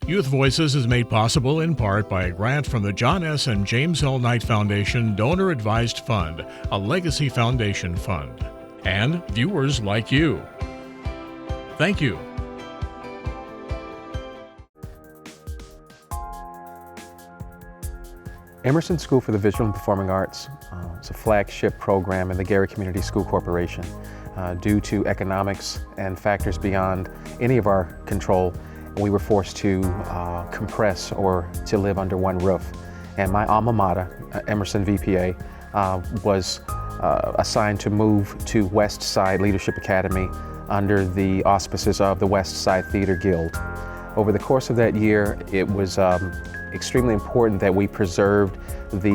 Youth Voices is made possible in part by a grant from the John S. and James L. Knight Foundation Donor Advised Fund, a legacy foundation fund, and viewers like you. Thank you. Emerson School for the Visual and Performing Arts is a flagship program in the Gary Community School Corporation. Due to economics and factors beyond any of our control, we were forced to compress or to live under one roof. And my alma mater, Emerson VPA, was assigned to move to West Side Leadership Academy under the auspices of the West Side Theater Guild. Over the course of that year, it was extremely important that we preserved the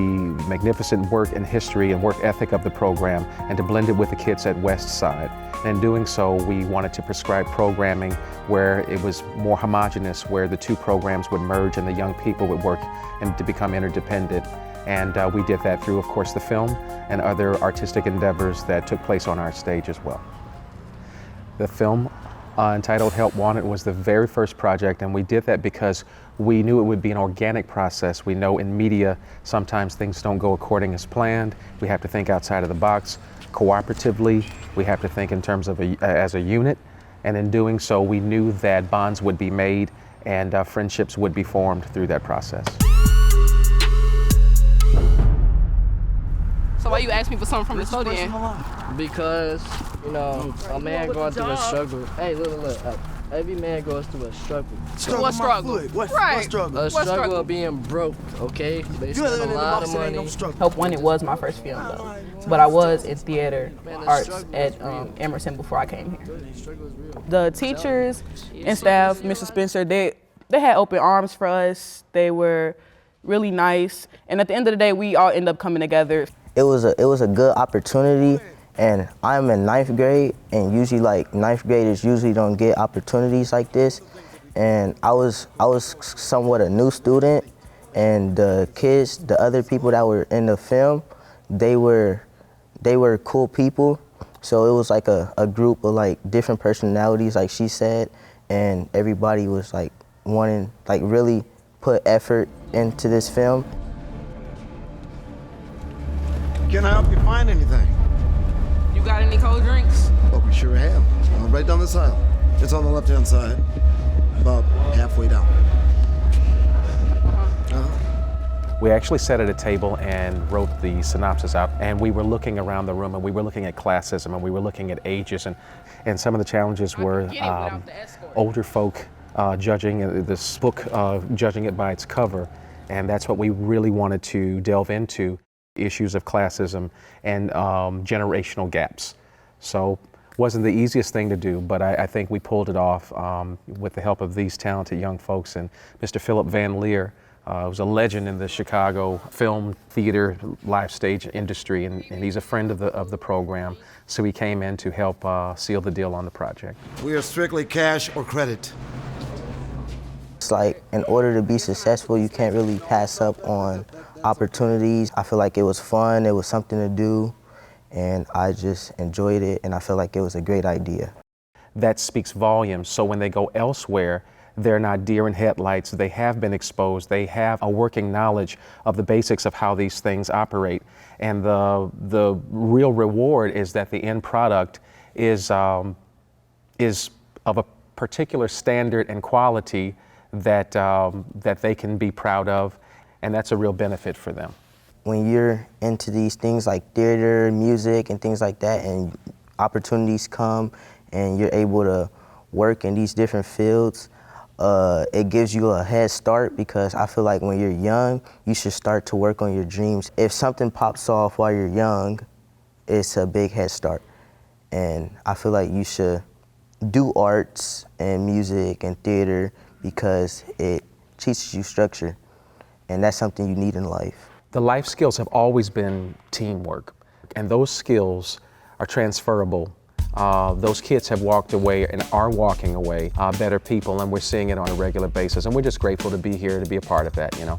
magnificent work and history and work ethic of the program and to blend it with the kids at West Side. And in doing so, we wanted to prescribe programming where it was more homogeneous, where the two programs would merge and the young people would work and to become interdependent. And we did that through, of course, the film and other artistic endeavors that took place on our stage as well. The film entitled Help Wanted was the very first project, and we did that because we knew it would be an organic process. We know in media sometimes things don't go according as planned. We have to think outside of the box cooperatively. We have to think in terms of as a unit, and in doing so we knew that bonds would be made and friendships would be formed through that process. So why you ask me for something from the custodian? Because, you know, a man going through a struggle. Hey, look. Every man goes through a struggle. What struggle? What struggle? A struggle of being broke, okay? They spend a lot of money. Help Wanted was my first film though. But I was in theater arts at Emerson before I came here. The teachers and staff, Mr. Spencer, they had open arms for us. They were really nice. And at the end of the day, we all end up coming together. It was a good opportunity, and I'm in 9th grade, and usually like 9th graders usually don't get opportunities like this. And I was somewhat a new student, and the kids, the other people that were in the film, they were cool people. So it was like a group of like different personalities, like she said, and everybody was like wanting, like really put effort into this film. Can I help you find anything? You got any cold drinks? Oh, we sure have. Right down this aisle. It's on the left-hand side, about halfway down. We actually sat at a table and wrote the synopsis out, and we were looking around the room and we were looking at classism and we were looking at ages, and some of the challenges were older folk judging this book, judging it by its cover, and that's what we really wanted to delve into. Issues of classism and generational gaps. So wasn't the easiest thing to do, but I think we pulled it off with the help of these talented young folks. And Mr. Philip Van Leer was a legend in the Chicago film, theater, live stage industry, and he's a friend of the program. So he came in to help seal the deal on the project. We are strictly cash or credit. It's like, in order to be successful, you can't really pass up on opportunities. I feel like it was fun, it was something to do, and I just enjoyed it, and I feel like it was a great idea. That speaks volumes, so when they go elsewhere, they're not deer in headlights. They have been exposed. They have a working knowledge of the basics of how these things operate. And the real reward is that the end product is of a particular standard and quality that they can be proud of, and that's a real benefit for them. When you're into these things like theater, music, and things like that, and opportunities come, and you're able to work in these different fields, it gives you a head start, because I feel like when you're young, you should start to work on your dreams. If something pops off while you're young, it's a big head start. And I feel like you should do arts and music and theater because it teaches you structure. And that's something you need in life. The life skills have always been teamwork, and those skills are transferable. Those kids have walked away and are walking away better people, and we're seeing it on a regular basis, and we're just grateful to be here to be a part of that, you know.